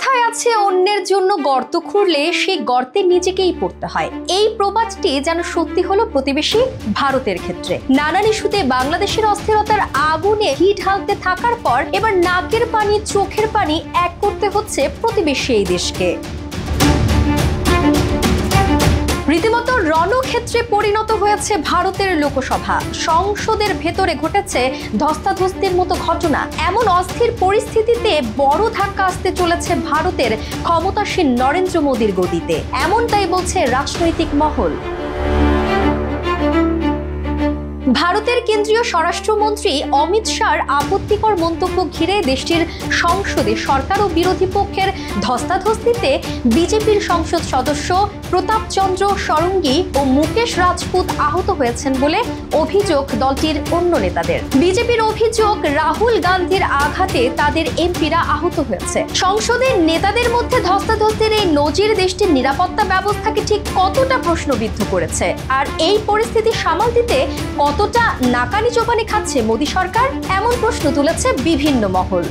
কথায় আছে অন্যের জন্য গর্ত খুঁড়লে সেই গর্তে নিজেকেই পড়তে হয়। এই প্রবাদটি যেন সত্যি হলো প্রতিবেশী ভারতের ক্ষেত্রে। নানান ইস্যুতে বাংলাদেশের অস্থিরতার আগুনে ঘি ঢালতে থাকার পর এবার নাকের পানি চোখের পানি এক করতে হচ্ছে প্রতিবেশী এই দেশকে। রীতিমতো রণক্ষেত্রে পরিণত হয়েছে ভারতের লোকসভা। সংসদের ভেতরে ঘটেছে ধস্তাধস্তির মতো ঘটনা। এমন অস্থির পরিস্থিতিতে বড় ধাক্কা আসতে চলেছে ভারতের ক্ষমতাসীন নরেন্দ্র মোদীর গদিতে, এমনটাই বলছে রাজনৈতিক মহল। ভারতের কেন্দ্রীয় স্বরাষ্ট্রমন্ত্রী অমিত শাহর আপত্তিকর মন্তব্য ঘিরে দেশটির সংসদে সরকার ও বিরোধী পক্ষের ধস্তাধস্তিতে বিজেপির সংসদ সদস্য প্রতাপ চন্দ্র ষড়ঙ্গী ও মুকেশ রাজপুত আহত হয়েছেন বলে অভিযোগ দলটির অন্য নেতাদের। বিজেপির অভিযোগ, রাহুল গান্ধীর আঘাতে তাদের এমপিরা আহত হয়েছে। সংসদের নেতাদের মধ্যে ধস্তাধস্তির এই নজির দেশটির নিরাপত্তা ব্যবস্থাকে ঠিক কতটা প্রশ্নবিদ্ধ করেছে, আর এই পরিস্থিতি সামাল দিতে কতটা নাকানি চোবানি খাচ্ছে মোদী সরকার, এমন প্রশ্ন তুলেছে বিভিন্ন মহল।